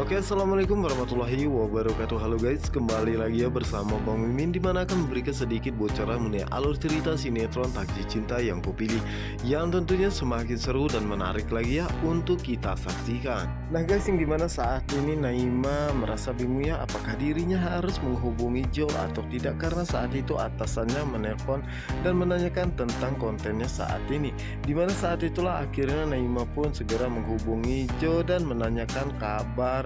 Oke, assalamualaikum warahmatullahi wabarakatuh. Halo guys, kembali lagi ya bersama Bang Mimin, dimana akan memberikan sedikit bocoran mengenai alur cerita sinetron Taksi Cinta yang kupilih, yang tentunya semakin seru dan menarik lagi ya untuk kita saksikan. Nah guys, yang dimana saat ini Naima merasa bingung ya, apakah dirinya harus menghubungi Joe atau tidak, karena saat itu atasannya menelpon dan menanyakan tentang kontennya saat ini. Dimana saat itulah akhirnya Naima pun segera menghubungi Joe dan menanyakan kabar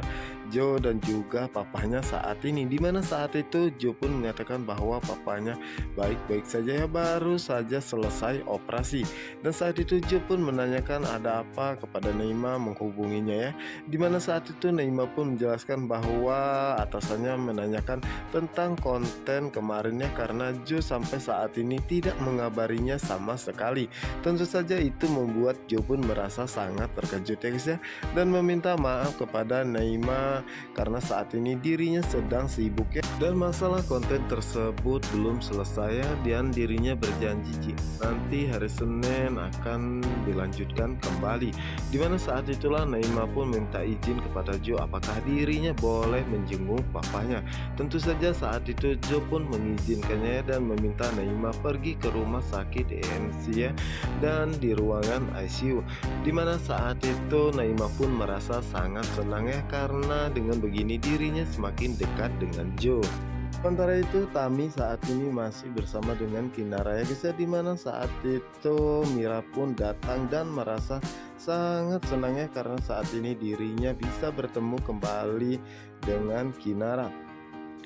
Joe dan juga papahnya saat ini, dimana saat itu Joe pun menyatakan bahwa papanya baik-baik saja ya, baru saja selesai operasi. Dan saat itu Joe pun menanyakan ada apa kepada Naima menghubunginya ya, dimana saat itu Naima pun menjelaskan bahwa atasannya menanyakan tentang konten kemarinnya, karena Joe sampai saat ini tidak mengabarinya sama sekali. Tentu saja itu membuat Joe pun merasa sangat terkejut ya guys ya, dan meminta maaf kepada Naima karena saat ini dirinya sedang sibuk ya, dan masalah konten tersebut belum selesai ya, dan dirinya berjanji nanti hari Senin akan dilanjutkan kembali. Dimana saat itulah Naima pun minta izin kepada Joe apakah dirinya boleh menjenguk papanya. Tentu saja saat itu Joe pun mengizinkannya dan meminta Naima pergi ke rumah sakit ENC ya, dan di ruangan ICU. Dimana saat itu Naima pun merasa sangat senang ya, karena dengan begini dirinya semakin dekat dengan Joe. Sementara itu Tami saat ini masih bersama dengan Kinara ya guys ya, dimana saat itu Mira pun datang dan merasa sangat senangnya karena saat ini dirinya bisa bertemu kembali dengan Kinara.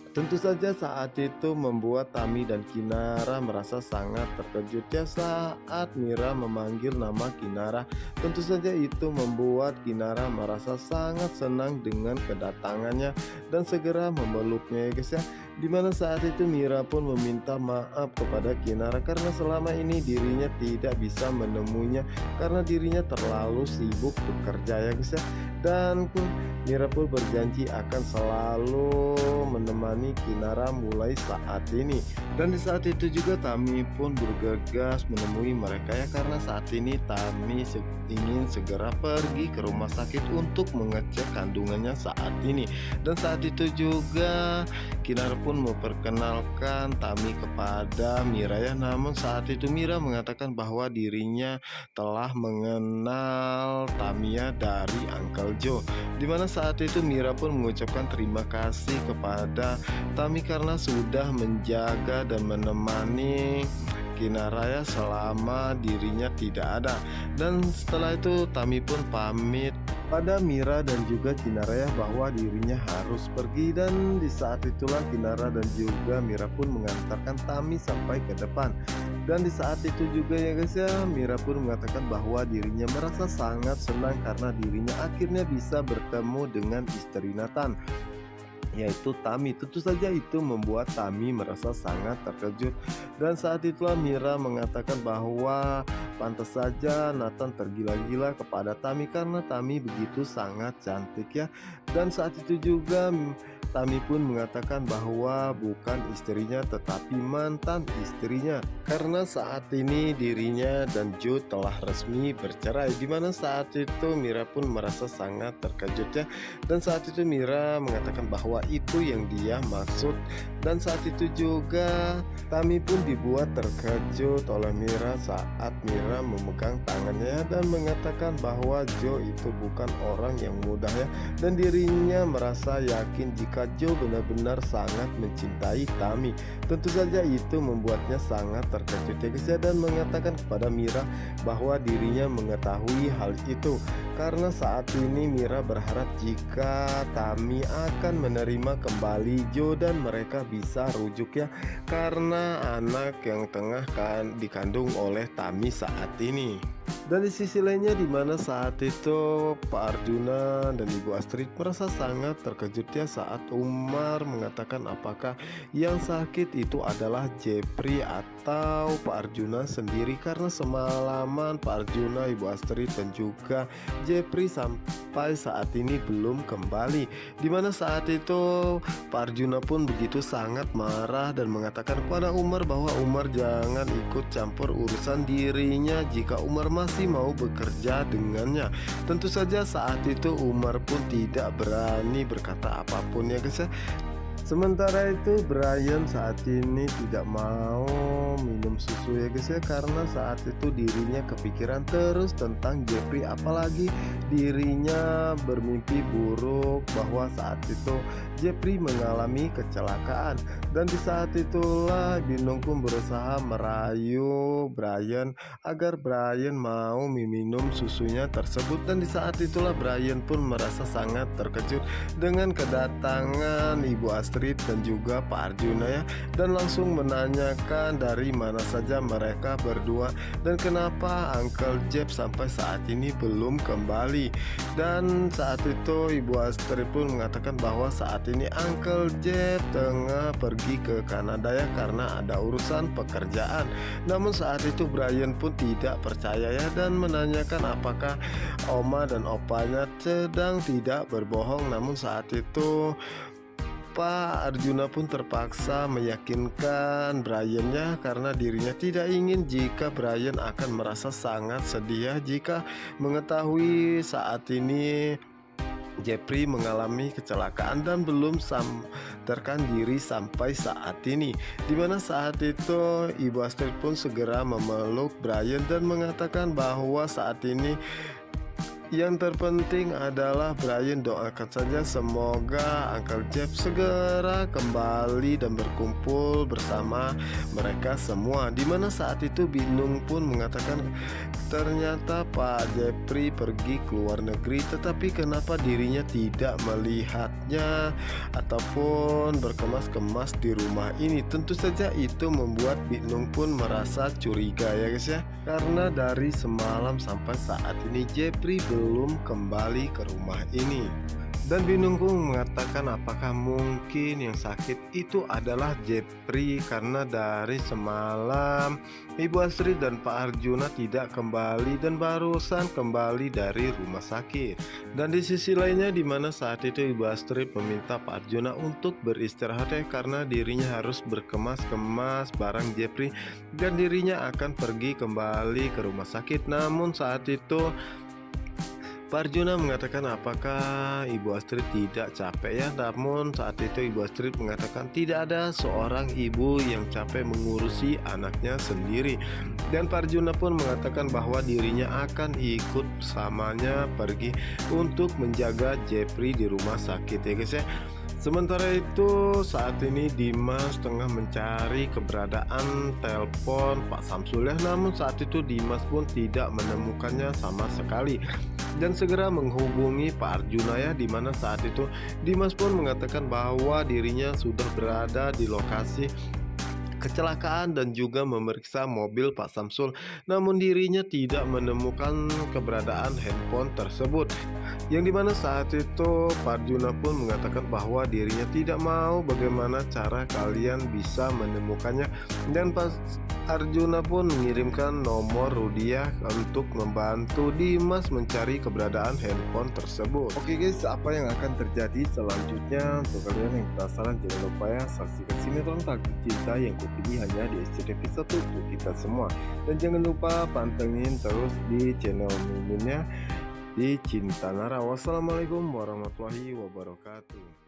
Tentu saja saat itu membuat Tami dan Kinara merasa sangat terkejut ya saat Mira memanggil nama Kinara. Tentu saja itu membuat Kinara merasa sangat senang dengan kedatangannya dan segera memeluknya ya guys ya. Dimana saat itu Mira pun meminta maaf kepada Kinara karena selama ini dirinya tidak bisa menemuinya karena dirinya terlalu sibuk bekerja ya guys ya. Dan Mira pun berjanji akan selalu menemani Kinara mulai saat ini. Dan di saat itu juga Tami pun bergegas menemui mereka ya, karena saat ini Tami ingin segera pergi ke rumah sakit untuk mengecek kandungannya saat ini. Dan saat itu juga Kinara pun memperkenalkan Tami kepada Mira ya, namun saat itu Mira mengatakan bahwa dirinya telah mengenal Tamiya dari Uncle Joe. Dimana saat itu Mira pun mengucapkan terima kasih kepada Tami karena sudah menjaga dan menemani Kinara ya selama dirinya tidak ada. Dan setelah itu Tami pun pamit pada Mira dan juga Kinara ya bahwa dirinya harus pergi, dan di saat itulah Kinara dan juga Mira pun mengantarkan Tami sampai ke depan. Dan di saat itu juga ya guys ya, Mira pun mengatakan bahwa dirinya merasa sangat senang karena dirinya akhirnya bisa bertemu dengan istri Nathan, yaitu Tami. Tentu saja itu membuat Tami merasa sangat terkejut. Dan saat itulah Mira mengatakan bahwa pantas saja Nathan tergila-gila kepada Tami karena Tami begitu sangat cantik ya. Dan saat itu juga Tami pun mengatakan bahwa bukan istrinya tetapi mantan istrinya, karena saat ini dirinya dan Joe telah resmi bercerai. Dimana saat itu Mira pun merasa sangat terkejut ya, dan saat itu Mira mengatakan bahwa itu yang dia maksud. Dan saat itu juga Tami pun dibuat terkejut oleh Mira saat Mira memegang tangannya dan mengatakan bahwa Joe itu bukan orang yang mudah ya, dan dirinya merasa yakin jika Joe benar-benar sangat mencintai Tami. Tentu saja itu membuatnya sangat terkejut ya guys ya, dan mengatakan kepada Mira bahwa dirinya mengetahui hal itu, karena saat ini Mira berharap jika Tami akan menerima kembali Joe dan mereka bisa rujuk ya, karena anak yang tengah dikandung oleh Tami saat ini. Dan di sisi lainnya, dimana saat itu Pak Arjuna dan Ibu Astrid merasa sangat terkejut ya saat Umar mengatakan apakah yang sakit itu adalah Jepri atau Pak Arjuna sendiri, karena semalaman Pak Arjuna, Ibu Astrid dan juga Jepri sampai saat ini belum kembali. Dimana saat itu Pak Arjuna pun begitu sangat marah dan mengatakan kepada Umar bahwa Umar jangan ikut campur urusan dirinya jika Umar masih masih mau bekerja dengannya. Tentu saja saat itu Umar pun tidak berani berkata apapun ya guys ya. Sementara itu Brian saat ini tidak mau minum susu ya guys ya, karena saat itu dirinya kepikiran terus tentang Jeffrey, apalagi dirinya bermimpi buruk bahwa saat itu Jeffrey mengalami kecelakaan. Dan di saat itulah Binung pun berusaha merayu Brian agar Brian mau meminum susunya tersebut. Dan di saat itulah Brian pun merasa sangat terkejut dengan kedatangan Ibu Astrid dan juga Pak Arjuna ya, dan langsung menanyakan dari mana saja mereka berdua dan kenapa Uncle Jeff sampai saat ini belum kembali. Dan saat itu Ibu Astrid pun mengatakan bahwa saat ini Uncle Jeff tengah pergi ke Kanada ya, karena ada urusan pekerjaan. Namun saat itu Brian pun tidak percaya ya, dan menanyakan apakah Oma dan Opanya sedang tidak berbohong. Namun saat itu Pak Arjuna pun terpaksa meyakinkan Brian ya, karena dirinya tidak ingin jika Brian akan merasa sangat sedih ya jika mengetahui saat ini Jeffrey mengalami kecelakaan dan belum sadarkan diri sampai saat ini. Dimana saat itu Ibu Astrid pun segera memeluk Brian dan mengatakan bahwa saat ini yang terpenting adalah Brian doakan saja semoga Uncle Jeff segera kembali dan berkumpul bersama mereka semua. Dimana saat itu Binung pun mengatakan ternyata Pak Jeffrey pergi ke luar negeri, tetapi kenapa dirinya tidak melihatnya ataupun berkemas-kemas di rumah ini. Tentu saja itu membuat Binung pun merasa curiga ya guys ya, karena dari semalam sampai saat ini Jeffrey belum kembali ke rumah ini. Dan Binung pun mengatakan apakah mungkin yang sakit itu adalah Jeffrey, karena dari semalam Ibu Astrid dan Pak Arjuna tidak kembali dan barusan kembali dari rumah sakit. Dan di sisi lainnya dimana saat itu Ibu Astrid meminta Pak Arjuna untuk beristirahat ya, karena dirinya harus berkemas-kemas barang Jeffrey dan dirinya akan pergi kembali ke rumah sakit. Namun saat itu Pak Arjuna mengatakan apakah Ibu Astrid tidak capek ya. Namun saat itu Ibu Astrid mengatakan tidak ada seorang ibu yang capek mengurusi anaknya sendiri. Dan Pak Arjuna pun mengatakan bahwa dirinya akan ikut bersamanya pergi untuk menjaga Jeffrey di rumah sakit ya guys ya. Sementara itu saat ini Dimas tengah mencari keberadaan telepon Pak Samsul ya. Namun saat itu Dimas pun tidak menemukannya sama sekali dan segera menghubungi Pak Arjuna ya, dimana saat itu Dimas pun mengatakan bahwa dirinya sudah berada di lokasi kecelakaan dan juga memeriksa mobil Pak Samsul, namun dirinya tidak menemukan keberadaan handphone tersebut. Yang dimana saat itu Pak Arjuna pun mengatakan bahwa dirinya tidak mau bagaimana cara kalian bisa menemukannya, dan Pak Arjuna pun mengirimkan nomor Rudiah untuk membantu Dimas mencari keberadaan handphone tersebut. Oke guys, apa yang akan terjadi selanjutnya? Untuk kalian yang penasaran, jangan lupa ya saksikan sinetron Takdir Cinta yang kupilih hanya di SCTV1 untuk kita semua. Dan jangan lupa pantengin terus di channel miminnya di Cinta Nara. Wassalamualaikum warahmatullahi wabarakatuh.